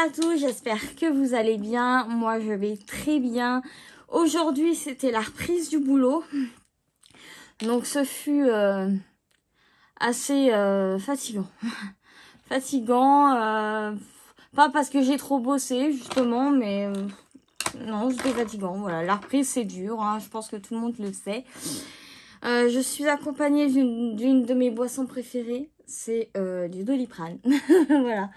à tous, j'espère que vous allez bien. Moi, je vais très bien. Aujourd'hui, c'était la reprise du boulot. Donc, ce fut assez fatigant. Pas parce que j'ai trop bossé, justement, mais non, c'était fatigant. Voilà, la reprise, c'est dur. Hein, je pense que tout le monde le sait. Je suis accompagnée d'une de mes boissons préférées. C'est du Doliprane. Voilà.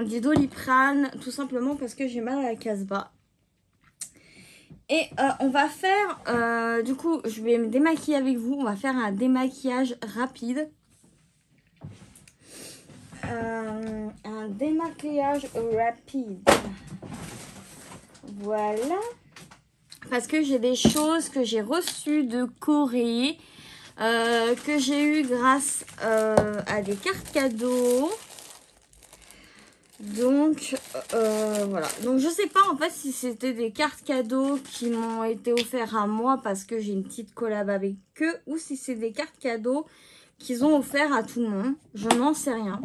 Du Doliprane, tout simplement parce que j'ai mal à la Casbah. Et on va faire, du coup, je vais me démaquiller avec vous. On va faire un démaquillage rapide. Un démaquillage rapide. Voilà. Parce que j'ai des choses que j'ai reçues de Corée. Que j'ai eu grâce à des cartes cadeaux. Donc voilà, donc je sais pas en fait si c'était des cartes cadeaux qui m'ont été offertes à moi parce que j'ai une petite collab avec eux, ou si c'est des cartes cadeaux qu'ils ont offert à tout le monde, je n'en sais rien.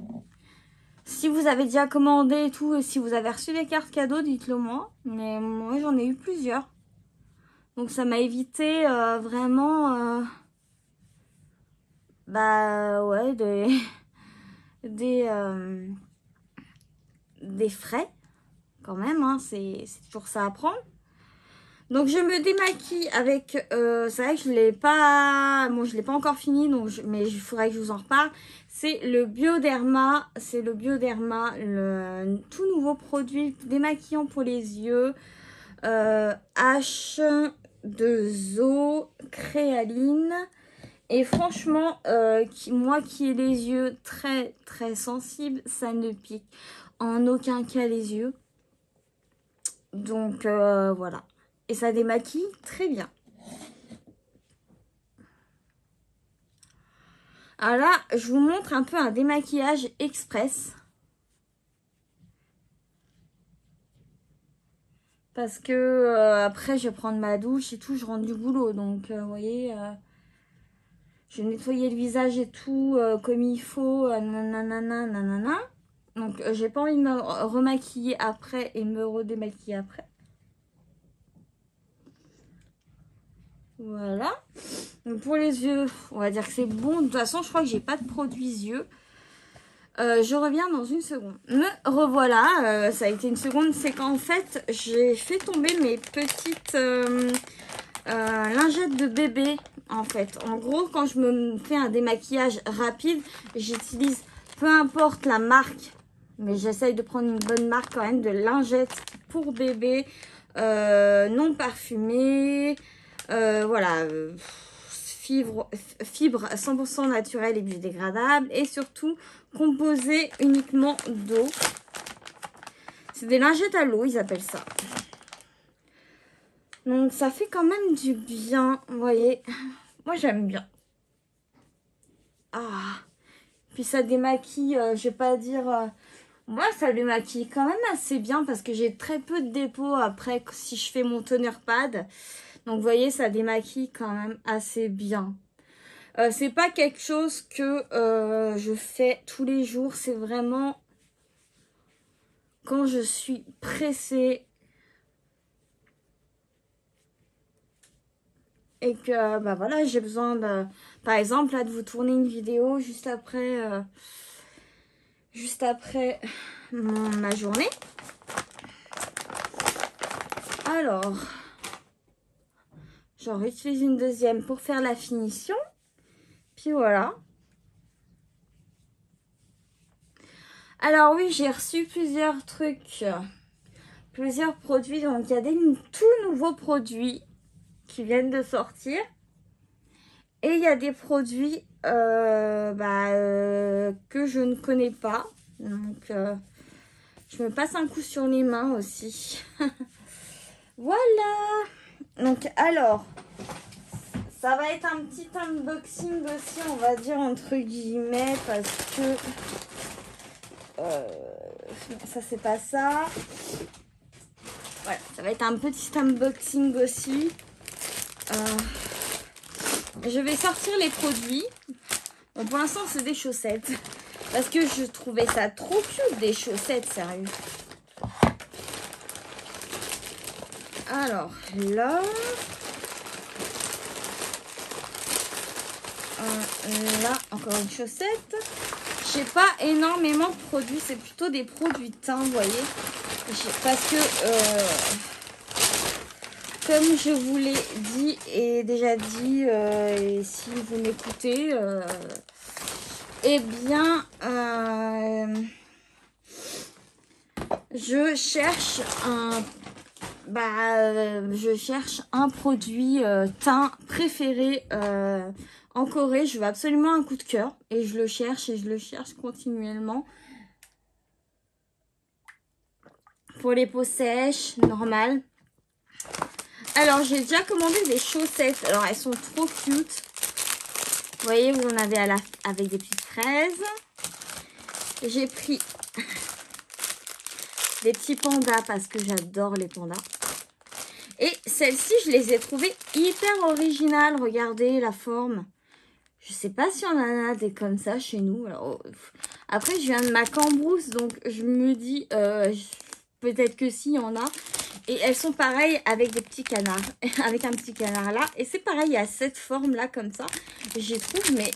Si vous avez déjà commandé et tout, et si vous avez reçu des cartes cadeaux, dites-le moi, mais moi j'en ai eu plusieurs, donc ça m'a évité vraiment bah ouais des frais quand même, hein, c'est toujours ça à prendre. Donc je me démaquille avec, c'est vrai que je l'ai pas encore fini, donc mais il faudrait que je vous en reparle. C'est le Bioderma, le tout nouveau produit démaquillant pour les yeux, H2O créaline. Et franchement, moi qui ai les yeux très très sensibles, ça ne pique en aucun cas les yeux. Donc voilà. Et ça démaquille très bien. Alors là, je vous montre un peu un démaquillage express. Parce que après, je vais prendre ma douche et tout, je rentre du boulot. Donc, vous voyez, je vais nettoyer le visage et tout comme il faut. Nanana. Donc, j'ai pas envie de me remaquiller après et me redémaquiller après. Voilà. Donc pour les yeux, on va dire que c'est bon. De toute façon, je crois que j'ai pas de produits yeux. Je reviens dans une seconde. Me revoilà. Ça a été une seconde. C'est qu'en fait, j'ai fait tomber mes petites lingettes de bébé. En fait, en gros, quand je me fais un démaquillage rapide, j'utilise peu importe la marque, mais j'essaye de prendre une bonne marque quand même de lingettes pour bébé, non parfumées. Voilà, fibres 100% naturelles et biodégradables, et surtout composées uniquement d'eau. C'est des lingettes à l'eau, ils appellent ça. Donc ça fait quand même du bien, vous voyez. Moi j'aime bien. Ah, puis ça démaquille, je vais pas dire... moi ça démaquille quand même assez bien parce que j'ai très peu de dépôts après si je fais mon toner pad. Donc, vous voyez, ça démaquille quand même assez bien. C'est pas quelque chose que je fais tous les jours. C'est vraiment quand je suis pressée et que, bah voilà, j'ai besoin de... Par exemple, là, de vous tourner une vidéo juste après ma journée. Alors... j'en réutilise une deuxième pour faire la finition. Puis voilà. Alors oui, j'ai reçu plusieurs trucs. Plusieurs produits. Donc il y a des tout nouveaux produits qui viennent de sortir. Et il y a des produits que je ne connais pas. Donc je me passe un coup sur les mains aussi. Voilà. Donc alors... ça va être un petit unboxing aussi, on va dire entre guillemets, parce que ça c'est pas ça. Voilà, ça va être un petit unboxing aussi. Je vais sortir les produits. Bon, pour l'instant c'est des chaussettes. Parce que je trouvais ça trop cute, des chaussettes, sérieux. Alors, là... là, encore une chaussette. J'ai pas énormément de produits, c'est plutôt des produits teints, vous voyez. Parce que, comme je vous l'ai dit et déjà dit, et si vous m'écoutez, eh bien, je cherche un produit teint préféré en Corée. Je veux absolument un coup de cœur et je le cherche continuellement. Pour les peaux sèches, normales. Alors, j'ai déjà commandé des chaussettes. Alors, elles sont trop cute. Vous voyez, vous en avez avec des petites fraises. J'ai pris des petits pandas parce que j'adore les pandas. Et celles-ci, je les ai trouvées hyper originales. Regardez la forme. Je sais pas si on en a des comme ça chez nous. Alors, après, je viens de ma Cambrousse, donc je me dis peut-être que si, il y en a. Et elles sont pareilles avec des petits canards. Avec un petit canard là. Et c'est pareil, il y a cette forme-là comme ça. Je les trouve mais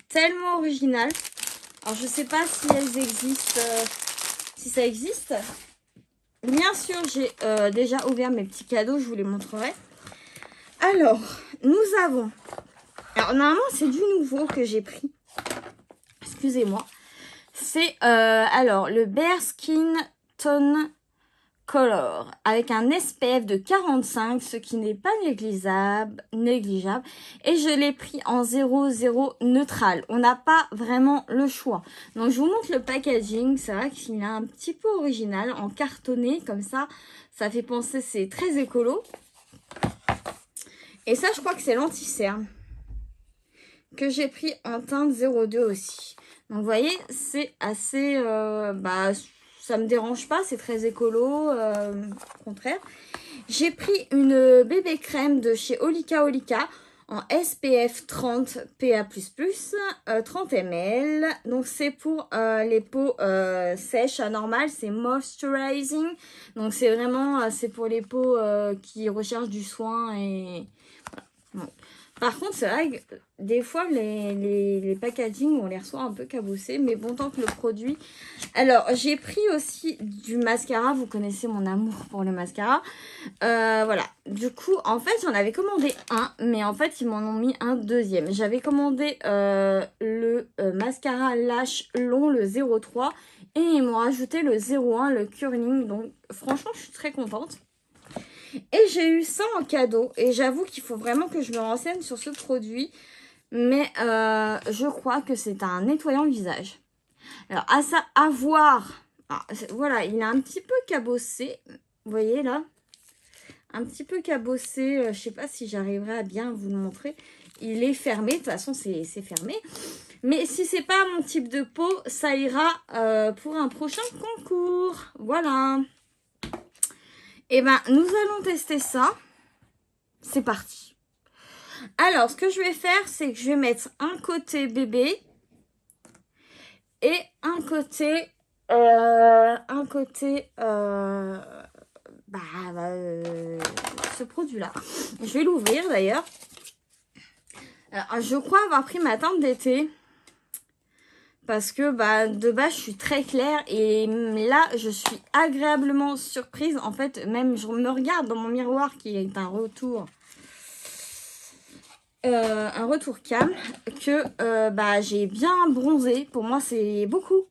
tellement originales. Alors, je sais pas si elles existent. Si ça existe. Bien sûr, j'ai déjà ouvert mes petits cadeaux. Je vous les montrerai. Alors, nous avons... Alors, normalement, c'est du nouveau que j'ai pris. Excusez-moi. C'est, alors, le Bare Skin Tone Color. Avec un SPF de 45, ce qui n'est pas négligeable. Et je l'ai pris en 00 neutral. On n'a pas vraiment le choix. Donc, je vous montre le packaging. C'est vrai qu'il est un petit peu original. En cartonné, comme ça. Ça fait penser, c'est très écolo. Et ça, je crois que c'est l'anti-cerne. Que j'ai pris en teinte 02 aussi. Donc vous voyez, c'est assez... ça me dérange pas, c'est très écolo, au contraire. J'ai pris une bébé crème de chez Olika en SPF 30 PA++, 30 ml. Donc c'est pour les peaux sèches, anormales, c'est moisturizing. Donc c'est vraiment, c'est pour les peaux qui recherchent du soin et... Voilà. Bon. Par contre, c'est vrai que des fois, les packaging, on les reçoit un peu cabossés. Mais bon, tant que le produit... Alors, j'ai pris aussi du mascara. Vous connaissez mon amour pour le mascara. Voilà. Du coup, en fait, j'en avais commandé un. Mais en fait, ils m'en ont mis un deuxième. J'avais commandé le mascara Lash Long, le 03. Et ils m'ont rajouté le 01, le Curling. Donc, franchement, je suis très contente. Et j'ai eu ça en cadeau. Et j'avoue qu'il faut vraiment que je me renseigne sur ce produit. Mais je crois que c'est un nettoyant visage. Alors, à voir. Alors, voilà, il est un petit peu cabossé. Vous voyez là? Un petit peu cabossé. Je ne sais pas si j'arriverai à bien vous le montrer. Il est fermé. De toute façon, c'est fermé. Mais si c'est pas mon type de peau, ça ira pour un prochain concours. Voilà. Et ben, nous allons tester ça. C'est parti. Alors, ce que je vais faire, c'est que je vais mettre un côté bébé et un côté ce produit-là. Je vais l'ouvrir d'ailleurs. Alors, je crois avoir pris ma teinte d'été. Parce que de base, je suis très claire et là, je suis agréablement surprise. En fait, même je me regarde dans mon miroir qui est un retour cam que j'ai bien bronzé. Pour moi, c'est beaucoup.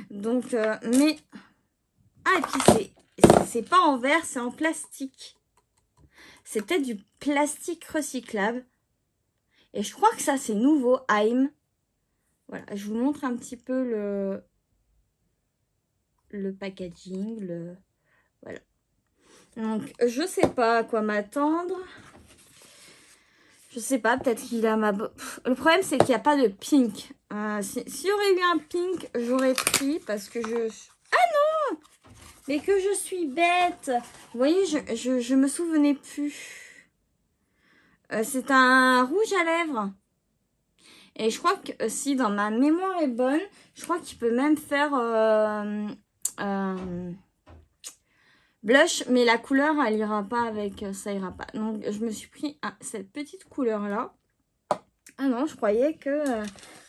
Donc, mais... Ah, et puis c'est pas en verre, c'est en plastique. C'est peut-être du plastique recyclable. Et je crois que ça, c'est nouveau, Haim. Voilà, je vous montre un petit peu le packaging, voilà. Donc, je sais pas à quoi m'attendre. Je sais pas, peut-être qu'il a ma... Le problème, c'est qu'il n'y a pas de pink. S'il y aurait eu un pink, j'aurais pris parce que je... Ah non! Mais que je suis bête! Vous voyez, je me souvenais plus. C'est un rouge à lèvres. Et je crois que si dans ma mémoire est bonne, je crois qu'il peut même faire blush, mais la couleur, elle ira pas avec, ça ira pas. Donc, je me suis pris cette petite couleur-là. Ah non, je croyais que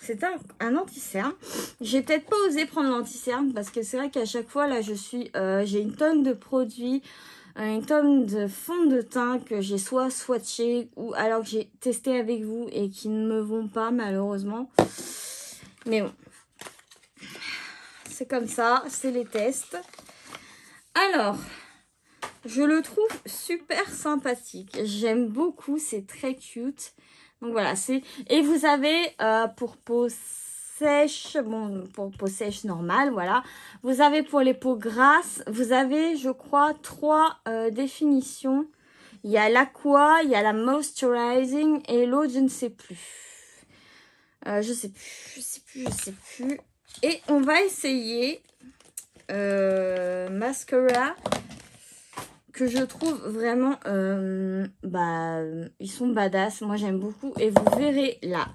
c'était un anti-cerne. J'ai peut-être pas osé prendre l'anti-cerne parce que c'est vrai qu'à chaque fois, là, j'ai une tonne de produits, une tonne de fond de teint que j'ai soit swatché ou alors que j'ai testé avec vous et qui ne me vont pas, malheureusement. Mais bon, c'est comme ça, c'est les tests. Alors, je le trouve super sympathique. J'aime beaucoup, c'est très cute. Donc voilà, c'est... Et vous avez pour peau sèche, bon, pour peau sèche normale, voilà. Vous avez pour les peaux grasses, vous avez, je crois, 3 définitions. Il y a l'aqua, il y a la moisturizing et l'autre, je ne sais plus. Je sais plus. Et on va essayer mascara que je trouve vraiment, ils sont badass. Moi, j'aime beaucoup. Et vous verrez là,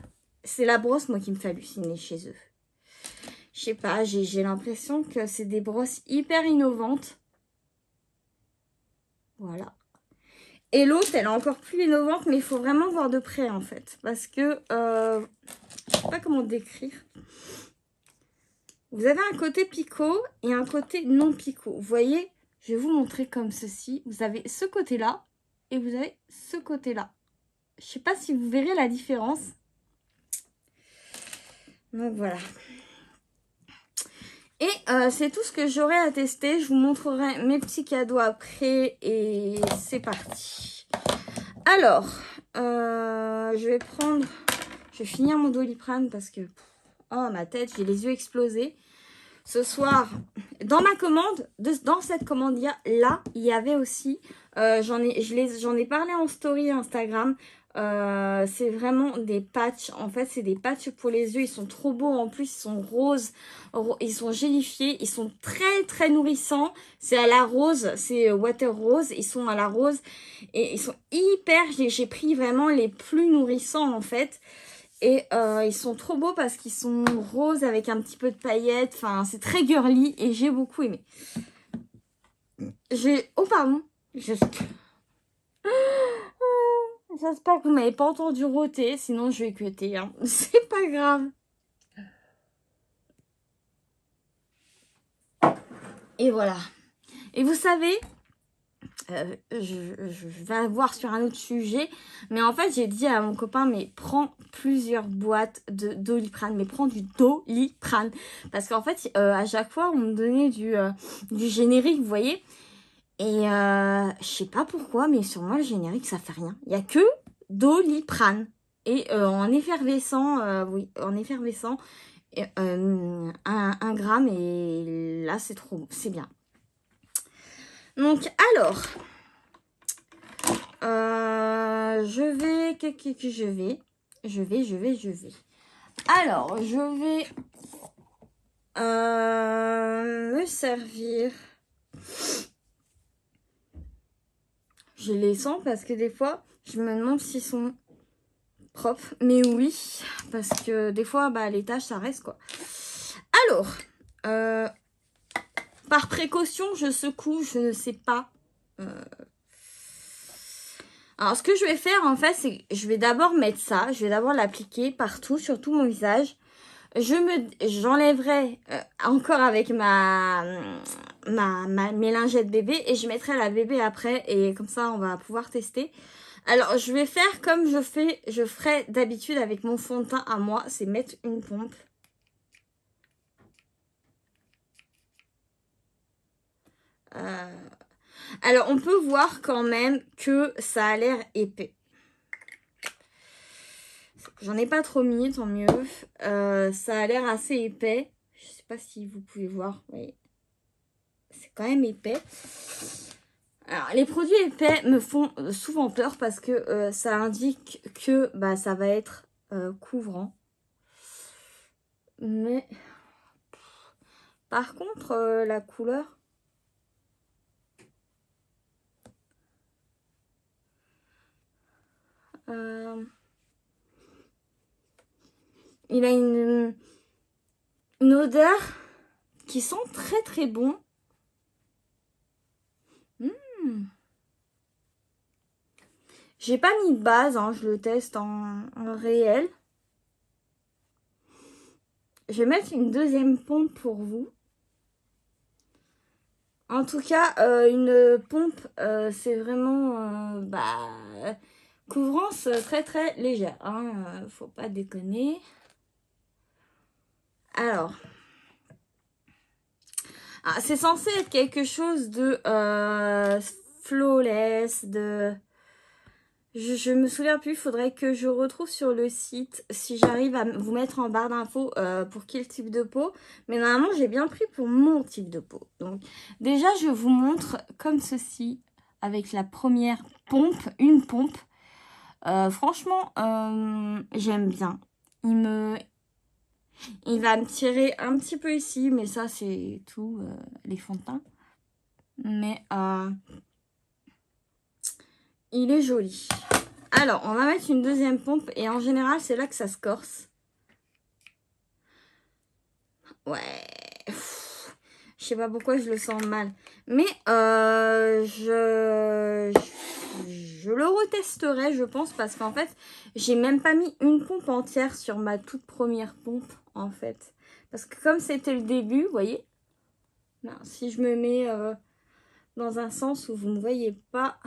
c'est la brosse, moi, qui me fait halluciner chez eux. Je sais pas, j'ai l'impression que c'est des brosses hyper innovantes. Voilà. Et l'autre, elle est encore plus innovante, mais il faut vraiment voir de près, en fait. Parce que, je sais pas comment décrire. Vous avez un côté picot et un côté non picot. Vous voyez, je vais vous montrer comme ceci. Vous avez ce côté-là et vous avez ce côté-là. Je sais pas si vous verrez la différence. Donc voilà. Et c'est tout ce que j'aurai à tester. Je vous montrerai mes petits cadeaux après. Et c'est parti. Alors, je vais finir mon Doliprane parce que... Oh, ma tête, j'ai les yeux explosés. Ce soir, dans ma commande, dans cette commande, il y avait aussi, j'en ai parlé en story Instagram, c'est vraiment des patchs. En fait, c'est des patchs pour les yeux. Ils sont trop beaux. En plus, ils sont roses. Ils sont gélifiés. Ils sont très, très nourrissants. C'est à la rose. C'est water rose. Ils sont à la rose. Et ils sont hyper... J'ai pris vraiment les plus nourrissants, en fait. Et ils sont trop beaux parce qu'ils sont roses avec un petit peu de paillettes. Enfin, c'est très girly et j'ai beaucoup aimé. Oh, pardon. J'espère que vous m'avez pas entendu rôter. Sinon, je vais cuter. Hein. C'est pas grave. Et voilà. Et vous savez... je vais voir sur un autre sujet, mais en fait j'ai dit à mon copain, mais prends plusieurs boîtes de Doliprane, mais prends du Doliprane, parce qu'en fait à chaque fois on me donnait du générique, vous voyez, et je sais pas pourquoi, mais sur moi le générique ça fait rien, il y a que Doliprane, et en effervescent, oui, en effervescent, 1 gramme, et là c'est bien. Donc alors, je vais. Alors, je vais me servir. Je les sens parce que des fois, je me demande s'ils sont propres. Mais oui, parce que des fois, les taches, ça reste quoi. Alors, par précaution, je secoue, je ne sais pas. Alors, ce que je vais faire, en fait, c'est que je vais d'abord mettre ça. Je vais d'abord l'appliquer partout, sur tout mon visage. J'enlèverai encore avec mes lingettes bébé et je mettrai la bébé après et comme ça, on va pouvoir tester. Alors, je vais faire comme je ferai d'habitude avec mon fond de teint à moi, c'est mettre une pompe. Alors, on peut voir quand même que ça a l'air épais. J'en ai pas trop mis, tant mieux. Ça a l'air assez épais. Je sais pas si vous pouvez voir. Oui. C'est quand même épais. Alors, les produits épais me font souvent peur parce que ça indique que ça va être couvrant. Mais par contre, la couleur... il a une odeur qui sent très très bon. J'ai pas mis de base, hein, je le teste en réel. Je vais mettre une deuxième pompe pour vous. En tout cas, une pompe, c'est vraiment couvrance très très légère. Hein, faut pas déconner. Alors, c'est censé être quelque chose de flawless, de... Je me souviens plus, il faudrait que je retrouve sur le site si j'arrive à vous mettre en barre d'infos pour quel type de peau. Mais normalement, j'ai bien pris pour mon type de peau. Donc, déjà, je vous montre comme ceci avec la première pompe, une pompe. Franchement, j'aime bien. Il va me tirer un petit peu ici, mais ça, c'est tout, les fonds de teint. Mais il est joli. Alors, on va mettre une deuxième pompe et en général, c'est là que ça se corse. Ouais. Je sais pas pourquoi je le sens mal. Mais je le retesterai, je pense, parce qu'en fait, j'ai même pas mis une pompe entière sur ma toute première pompe, en fait. Parce que comme c'était le début, vous voyez, non, si je me mets dans un sens où vous ne voyez pas...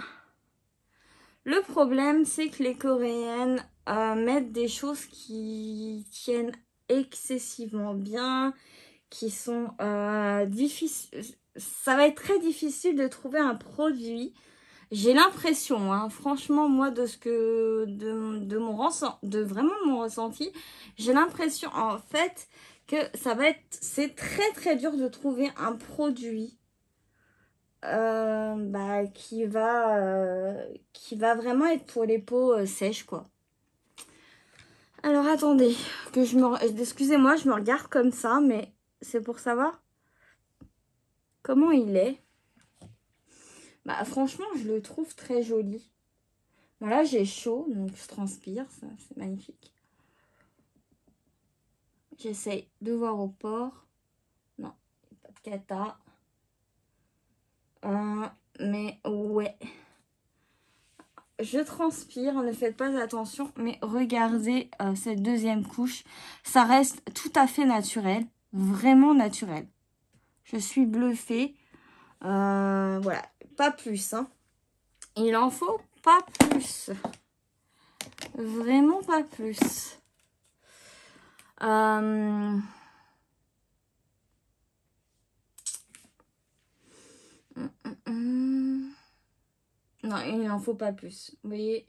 Le problème, c'est que les Coréennes mettent des choses qui tiennent excessivement bien, qui sont difficiles. Ça va être très difficile de trouver un produit. J'ai l'impression, hein, franchement, moi, de vraiment mon ressenti, j'ai l'impression, en fait, que c'est très très dur de trouver un produit qui va vraiment être pour les peaux sèches, quoi. Alors attendez, excusez-moi, je me regarde comme ça, mais c'est pour savoir comment il est. Bah franchement, je le trouve très joli. Bon là, j'ai chaud, donc je transpire, ça c'est magnifique. J'essaye de voir au port. Non, pas de cata. Mais ouais. Je transpire, ne faites pas attention, mais regardez cette deuxième couche. Ça reste tout à fait naturel, vraiment naturel. Je suis bluffée. Voilà, pas plus. Hein. Il en faut pas plus. Vraiment pas plus. Non, il n'en faut pas plus. Vous voyez,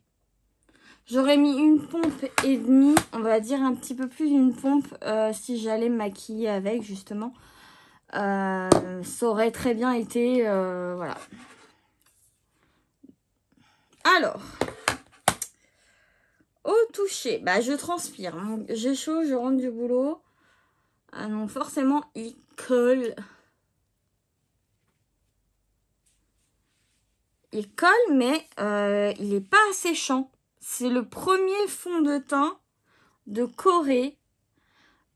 j'aurais mis une pompe et demie, on va dire un petit peu plus d'une pompe si j'allais me maquiller avec, justement. Ça aurait très bien été, voilà. Alors, au toucher, bah je transpire. Hein. J'ai chaud, je rentre du boulot. Ah non, forcément, il colle. Il colle, mais il n'est pas séchant. C'est le premier fond de teint de Corée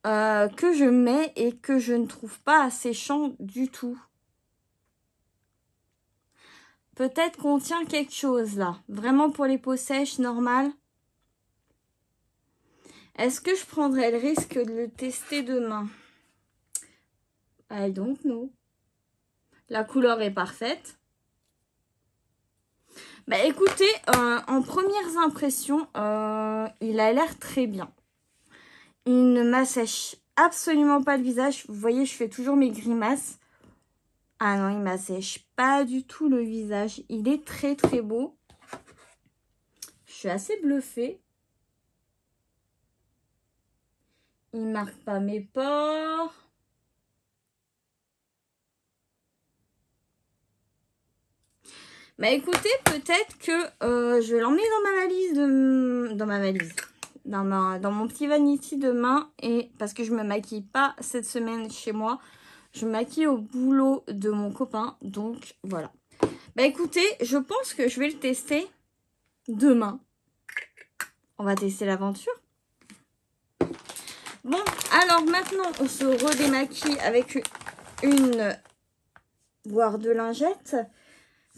que je mets et que je ne trouve pas asséchant du tout. Peut-être qu'on tient quelque chose là. Vraiment pour les peaux sèches, normales. Est-ce que je prendrais le risque de le tester demain? I don't know. La couleur est parfaite. Bah écoutez, en premières impressions, il a l'air très bien. Il ne m'assèche absolument pas le visage. Vous voyez, je fais toujours mes grimaces. Ah non, il m'assèche pas du tout le visage. Il est très très beau. Je suis assez bluffée. Il marque pas mes pores. Bah écoutez, peut-être que je vais l'emmener dans ma valise. Dans mon petit vanity demain. Et parce que je me maquille pas cette semaine chez moi. Je me maquille au boulot de mon copain. Donc voilà. Bah écoutez, je pense que je vais le tester demain. On va tester l'aventure. Bon, alors maintenant, on se redémaquille avec une, voire deux lingettes.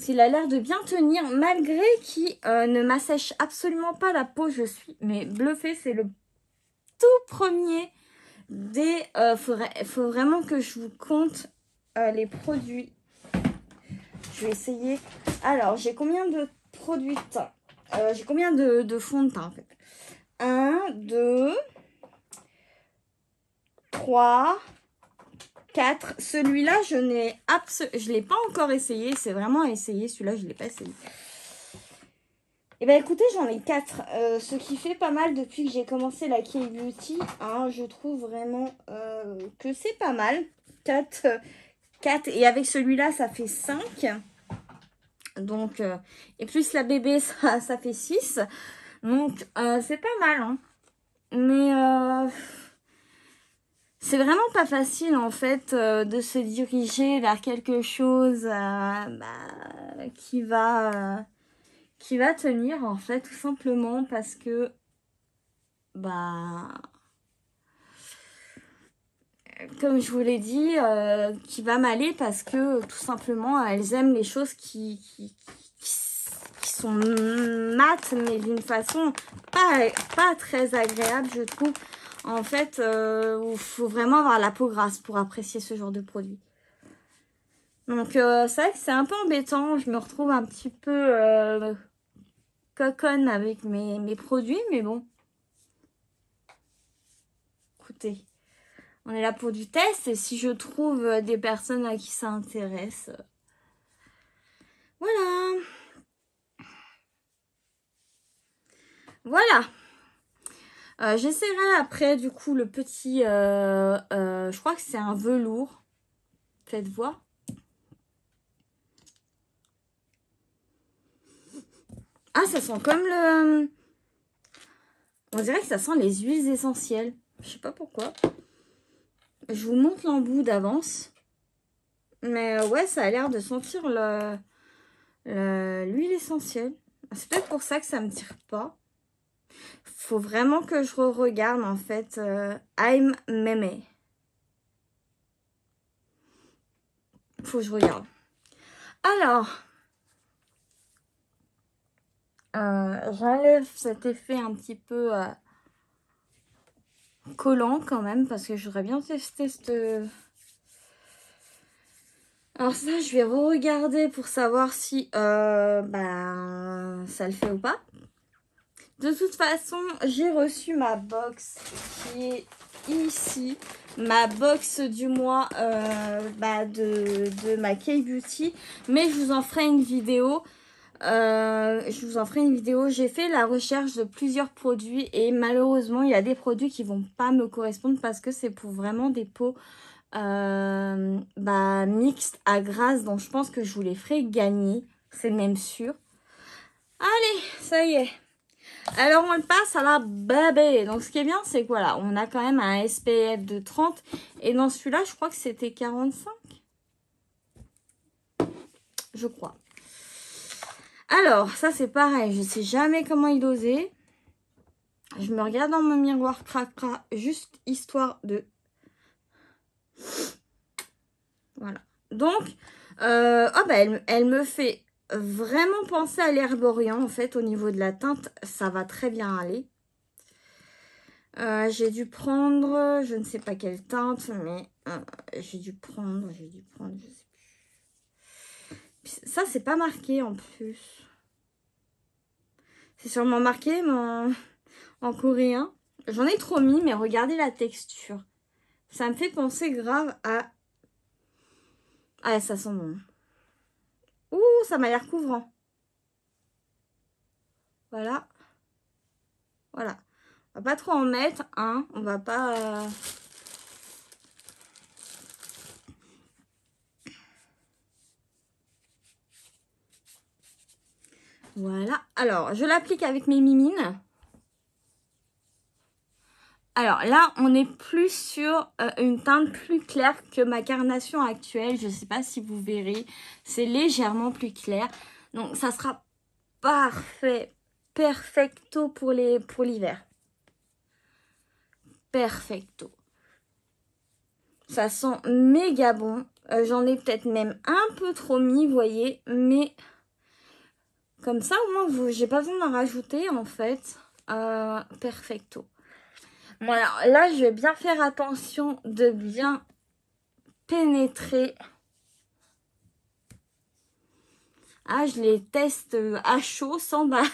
Il a l'air de bien tenir, malgré qu'il ne m'assèche absolument pas la peau. Je suis mais bluffée, c'est le tout premier des... faut vraiment que je vous compte les produits. Je vais essayer. Alors, j'ai combien de produits de teint? J'ai combien de fonds de teint en fait? 1, 2, 3, 4. Celui-là, je ne l'ai pas encore essayé. C'est vraiment à essayer. Celui-là, je ne l'ai pas essayé. Et bien, écoutez, j'en ai 4. Ce qui fait pas mal depuis que j'ai commencé la K-Beauty. Hein, je trouve vraiment que c'est pas mal. 4. Et avec celui-là, ça fait 5. Donc, et plus la bébé, ça fait 6. Donc, c'est pas mal. Hein. Mais... c'est vraiment pas facile en fait de se diriger vers quelque chose qui va tenir en fait tout simplement parce que comme je vous l'ai dit qui va m'aller parce que tout simplement elles aiment les choses qui sont mates mais d'une façon pas très agréable je trouve. En fait, il faut vraiment avoir la peau grasse pour apprécier ce genre de produit. Donc, c'est vrai que c'est un peu embêtant. Je me retrouve un petit peu coconne avec mes produits. Mais bon. Écoutez, on est là pour du test. Et si je trouve des personnes à qui ça intéresse, voilà. Voilà. J'essaierai après, du coup, le petit... je crois que c'est un velours. Faites voir. Ah, ça sent comme le... On dirait que ça sent les huiles essentielles. Je sais pas pourquoi. Je vous montre l'embout d'avance. Mais ouais, ça a l'air de sentir l'huile essentielle. C'est peut-être pour ça que ça me tire pas. Faut vraiment que je regarde en fait. I'm Mémé. Faut que je regarde. Alors, j'enlève cet effet un petit peu collant quand même parce que j'aurais bien testé cette... Alors ça, je vais re-regarder pour savoir si ça le fait ou pas. De toute façon, j'ai reçu ma box qui est ici. Ma box du mois de ma K-Beauty. Mais je vous en ferai une vidéo. J'ai fait la recherche de plusieurs produits et malheureusement, il y a des produits qui vont pas me correspondre parce que c'est pour vraiment des peaux mixtes à grasse. Donc, je pense que je vous les ferai gagner. C'est même sûr. Allez, ça y est. Alors, on passe à la bébé. Donc, ce qui est bien, c'est que voilà, on a quand même un SPF de 30. Et dans celui-là, je crois que c'était 45. Je crois. Alors, ça, c'est pareil. Je sais jamais comment il dosait. Je me regarde dans mon miroir cracra, juste histoire de... Voilà. Donc, elle me fait vraiment penser à l'herborian, en fait, au niveau de la teinte. Ça va très bien aller. J'ai dû prendre, je ne sais pas quelle teinte, mais j'ai dû prendre, je sais plus. Ça, c'est pas marqué en plus. C'est sûrement marqué mais en coréen. J'en ai trop mis, mais regardez la texture. Ça me fait penser grave à... Ah, ça sent bon. Ouh, ça m'a l'air couvrant. Voilà. Voilà. On va pas trop en mettre, hein. On va pas... Voilà. Alors, je l'applique avec mes mimines. Alors là, on est plus sur une teinte plus claire que ma carnation actuelle. Je ne sais pas si vous verrez. C'est légèrement plus clair. Donc, ça sera parfait. Perfecto pour l'hiver. perfecto. Ça sent méga bon. J'en ai peut-être même un peu trop mis, vous voyez. Mais comme ça, au moins, j'ai pas besoin d'en rajouter, en fait. Perfecto. Bon, alors là, je vais bien faire attention de bien pénétrer. Ah, je les teste à chaud, sans base.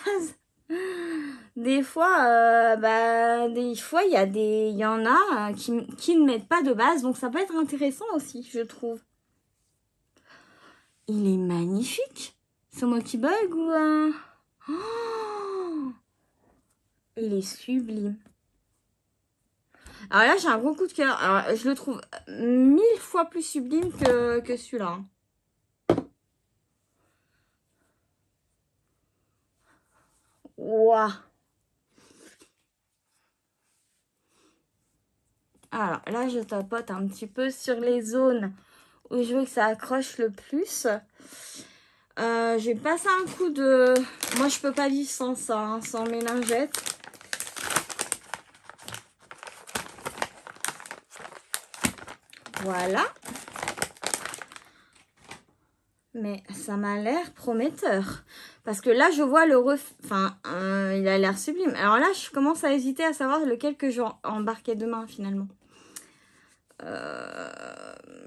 Des fois, il y en a qui ne mettent pas de base, donc ça peut être intéressant aussi, je trouve. Il est magnifique. C'est moi qui bug ou Oh, il est sublime. Alors là, j'ai un gros coup de cœur. Alors, je le trouve 1000 fois plus sublime que celui-là. Waouh. Alors là, je tapote un petit peu sur les zones où je veux que ça accroche le plus. Je vais passer un coup de... Moi, je peux pas vivre sans ça, hein, sans mes lingettes. Voilà. Mais ça m'a l'air prometteur. Parce que là, je vois le Enfin, il a l'air sublime. Alors là, je commence à hésiter à savoir lequel que je vais embarquer demain, finalement.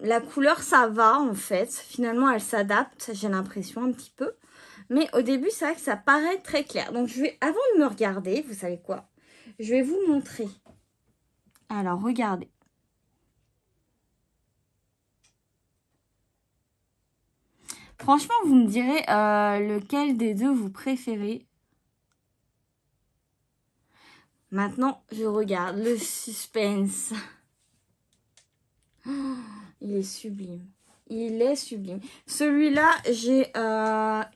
La couleur, ça va, en fait. Finalement, elle s'adapte, j'ai l'impression, un petit peu. Mais au début, c'est vrai que ça paraît très clair. Donc, je vais, avant de me regarder, vous savez quoi? Je vais vous montrer. Alors, regardez. Franchement, vous me direz lequel des deux vous préférez. Maintenant, je regarde le suspense. Oh, il est sublime. Il est sublime. Celui-là, j'ai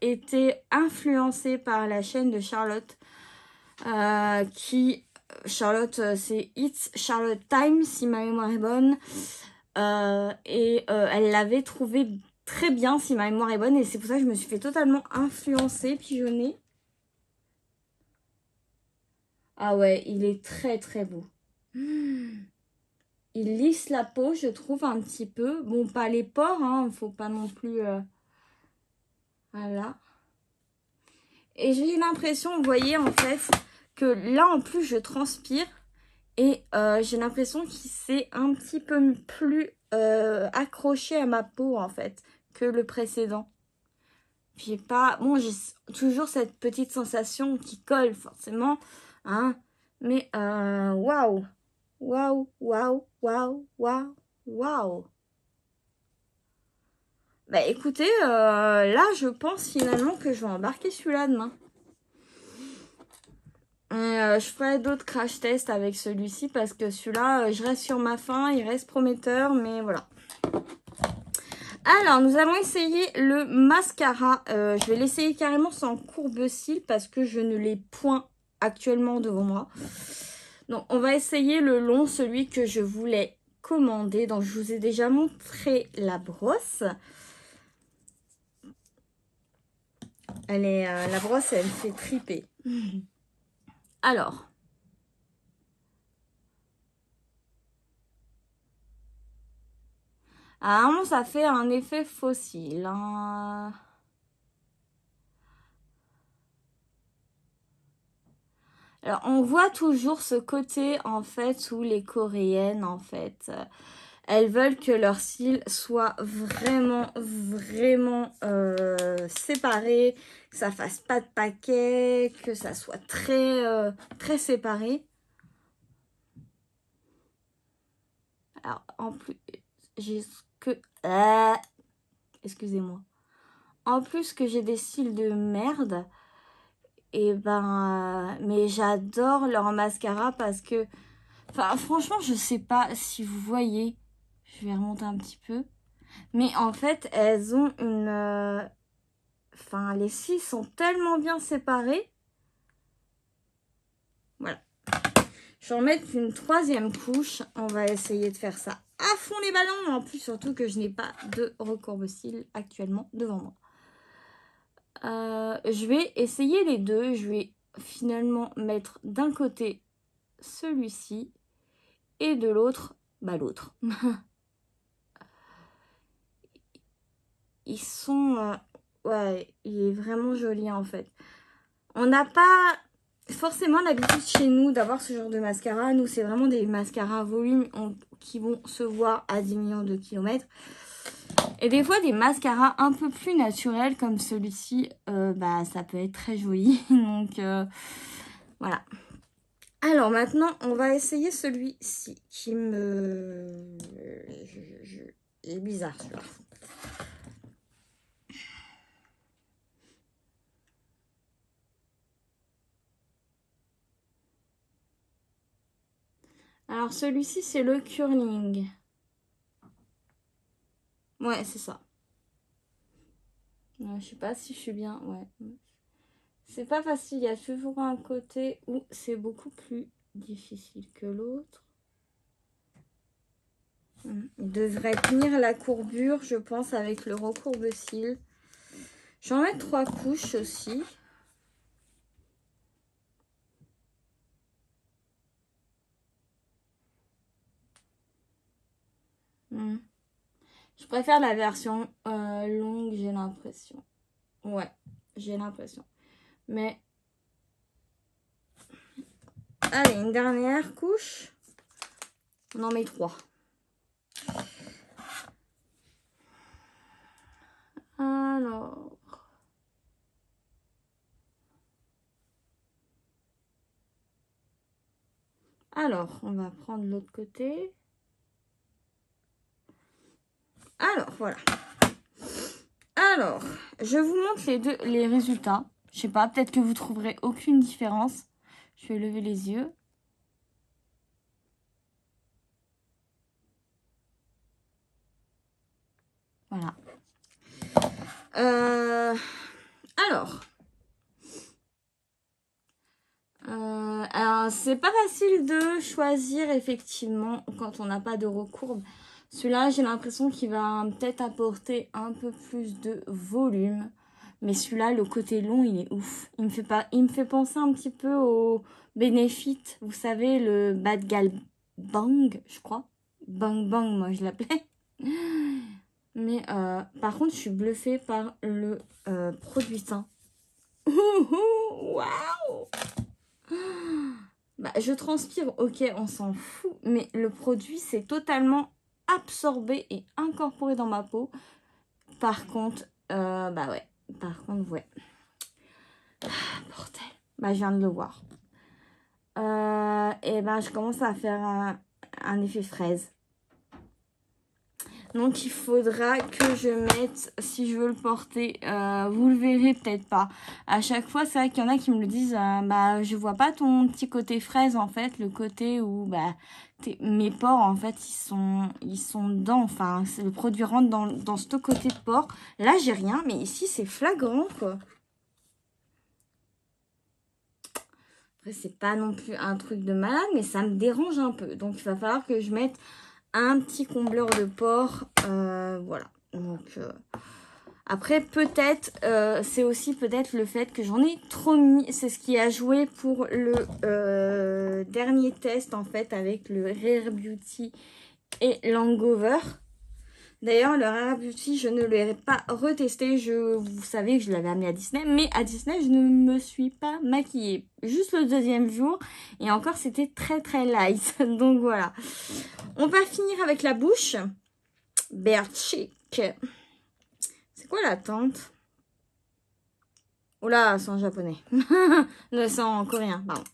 été influencée par la chaîne de Charlotte. Charlotte, c'est It's Charlotte Time, si ma mémoire est bonne. Elle l'avait trouvé très bien, si ma mémoire est bonne. Et c'est pour ça que je me suis fait totalement influencer, pigeonner. Ah ouais, il est très très beau. Il lisse la peau, je trouve, un petit peu. Bon, pas les pores, hein, faut pas non plus... Voilà. Et j'ai l'impression, vous voyez, en fait, que là, en plus, je transpire. Et j'ai l'impression qu'il s'est un petit peu plus accroché à ma peau, en fait, que le précédent. J'ai pas... Bon, j'ai toujours cette petite sensation qui colle, forcément. Hein. Mais, waouh! Waouh, waouh, waouh, waouh, waouh. Bah écoutez, là je pense finalement que je vais embarquer celui-là demain. Je ferai d'autres crash tests avec celui-ci parce que celui-là, je reste sur ma faim, il reste prometteur, mais voilà. Alors, nous allons essayer le mascara. Je vais l'essayer carrément sans courbe-cils parce que je ne l'ai point actuellement devant moi. Donc, on va essayer le long, celui que je voulais commander. Donc, je vous ai déjà montré la brosse. La brosse, elle me fait triper. Alors. Ah, ça fait un effet fossile. Hein. Alors, on voit toujours ce côté, en fait, où les Coréennes, en fait, elles veulent que leurs cils soient vraiment, vraiment séparés, que ça fasse pas de paquet, que ça soit très, très séparé. Alors, en plus, j'ai que... excusez-moi. En plus que j'ai des cils de merde, et ben... mais j'adore leur mascara parce que... Enfin, franchement, je sais pas si vous voyez. Je vais remonter un petit peu. Mais en fait, elles ont une... Enfin, les cils sont tellement bien séparés. Voilà. Je vais en mettre une troisième couche. On va essayer de faire ça à fond les ballons. En plus, surtout que je n'ai pas de recourbe-cils actuellement devant moi. Je vais essayer les deux. Je vais finalement mettre d'un côté celui-ci et de l'autre, bah l'autre. Ils sont... ouais, il est vraiment joli en fait. On n'a pas forcément l'habitude chez nous d'avoir ce genre de mascara. Nous, c'est vraiment des mascaras à volume qui vont se voir à 10 millions de kilomètres. Et des fois, des mascaras un peu plus naturels comme celui-ci, bah, ça peut être très joli. Donc, voilà. Alors, maintenant, on va essayer celui-ci qui me... Il est bizarre, celui-là. Alors, celui-ci, c'est le curling. Ouais, c'est ça. Je sais pas si je suis bien. Ouais. C'est pas facile. Il y a toujours un côté où c'est beaucoup plus difficile que l'autre. Il devrait tenir la courbure, je pense, avec le recourbe-cils. Je vais en mettre 3 couches aussi. Je préfère la version longue, j'ai l'impression. Ouais, j'ai l'impression. Mais, allez, une dernière couche. On en met 3. Alors... Alors, on va prendre l'autre côté. Alors, voilà. Alors, je vous montre les résultats. Je sais pas, peut-être que vous trouverez aucune différence. Je vais lever les yeux. Voilà. Alors, c'est pas facile de choisir effectivement quand on n'a pas de recourbe. Celui-là, j'ai l'impression qu'il va peut-être apporter un peu plus de volume. Mais celui-là, le côté long, il est ouf. Il me fait penser un petit peu au Benefit. Vous savez, le Bad Gal Bang, je crois. Bang Bang, moi je l'appelais. Mais par contre, je suis bluffée par le produit teint. Waouh! Bah, je transpire, ok, on s'en fout. Mais le produit, c'est totalement absorbé et incorporé dans ma peau. Par contre, bah ouais. Par contre, ouais. Ah, bordel. Bah, je viens de le voir. Et ben, je commence à faire un effet fraise. Donc, il faudra que je mette, si je veux le porter, vous le verrez peut-être pas. À chaque fois, c'est vrai qu'il y en a qui me le disent, bah, je vois pas ton petit côté fraise, en fait, le côté où, bah, mes pores, en fait, ils sont dedans. Enfin, le produit rentre dans ce côté de pore. Là, j'ai rien, mais ici, c'est flagrant, quoi. Après, c'est pas non plus un truc de malade, mais ça me dérange un peu. Donc, il va falloir que je mette un petit combleur de pores. Voilà. Donc, après, peut-être, c'est aussi peut-être le fait que j'en ai trop mis. C'est ce qui a joué pour le dernier test, en fait, avec le Rare Beauty et l'Hangover. D'ailleurs, le Rare Beauty, je ne l'ai pas retesté. Vous savez que je l'avais amené à Disney. Mais à Disney, je ne me suis pas maquillée. Juste le deuxième jour. Et encore, c'était très, très light. Donc, voilà. On va finir avec la bouche. Bare Chic. C'est quoi la tente? Oula, c'est en japonais. Non, c'est en coréen, pardon.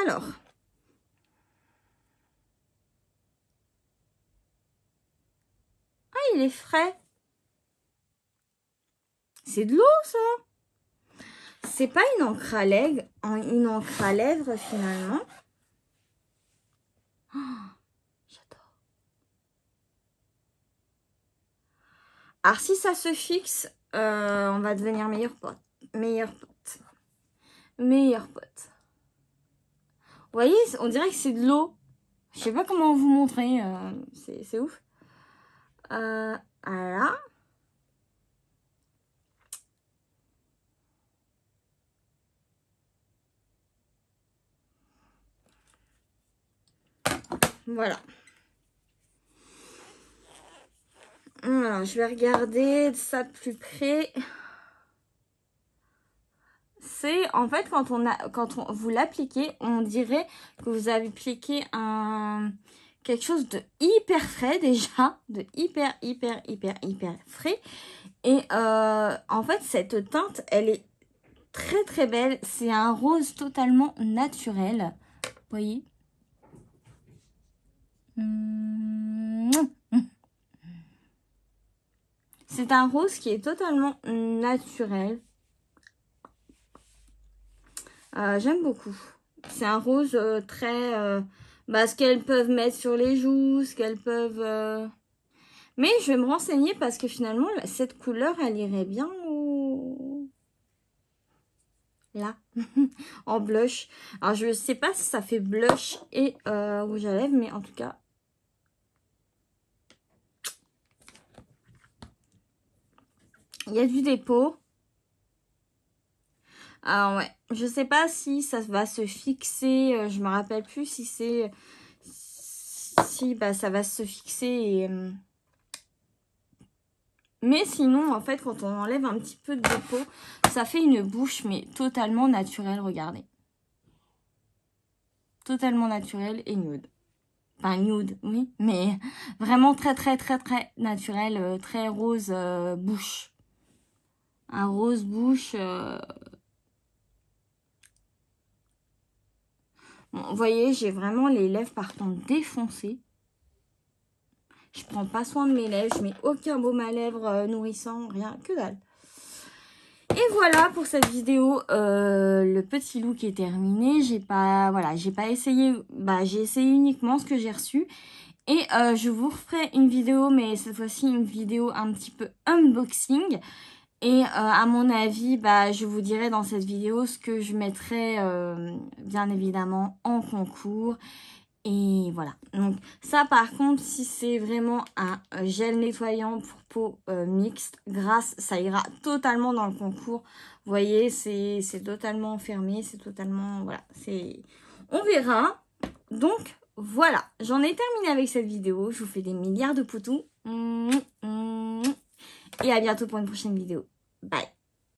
Alors. Ah, il est frais. C'est de l'eau, ça. C'est pas une encre à lèvres, finalement. Oh, j'adore. Alors, si ça se fixe, on va devenir meilleur pote. Meilleur pote. Meilleur pote. Vous voyez, on dirait que c'est de l'eau. Je sais pas comment vous montrer. C'est ouf. Voilà. Voilà. Alors, je vais regarder ça de plus près. C'est en fait quand vous l'appliquez, on dirait que vous avez appliqué quelque chose de hyper frais déjà, de hyper frais. Et en fait, cette teinte, elle est très très belle. C'est un rose totalement naturel. Vous voyez? C'est un rose qui est totalement naturel. J'aime beaucoup. C'est un rose très... ce qu'elles peuvent mettre sur les joues, ce qu'elles peuvent... Mais je vais me renseigner parce que finalement, cette couleur, elle irait bien au... Là, en blush. Alors, je ne sais pas si ça fait blush et rouge à lèvres, mais en tout cas... Il y a du dépôt. Alors, ouais, je sais pas si ça va se fixer. Je me rappelle plus si c'est... Si, ça va se fixer et... Mais sinon, en fait, quand on enlève un petit peu de dépôt, ça fait une bouche, mais totalement naturelle, regardez. Totalement naturelle et nude. Enfin, nude, oui, mais vraiment très naturel, très rose bouche. Un rose bouche... Bon, vous voyez, j'ai vraiment les lèvres partant défoncées. Je prends pas soin de mes lèvres, je mets aucun baume à lèvres nourrissant, rien, que dalle. Et voilà pour cette vidéo, le petit look est terminé. J'ai pas essayé, j'ai essayé uniquement ce que j'ai reçu. Et je vous referai une vidéo, mais cette fois-ci une vidéo un petit peu unboxing. Et à mon avis, je vous dirai dans cette vidéo ce que je mettrai bien évidemment en concours. Et voilà. Donc ça par contre, si c'est vraiment un gel nettoyant pour peau mixte, grasse, ça ira totalement dans le concours. Vous voyez, c'est totalement fermé, c'est totalement... Voilà, on verra. Donc voilà, j'en ai terminé avec cette vidéo. Je vous fais des milliards de poutous. Et à bientôt pour une prochaine vidéo. Bye.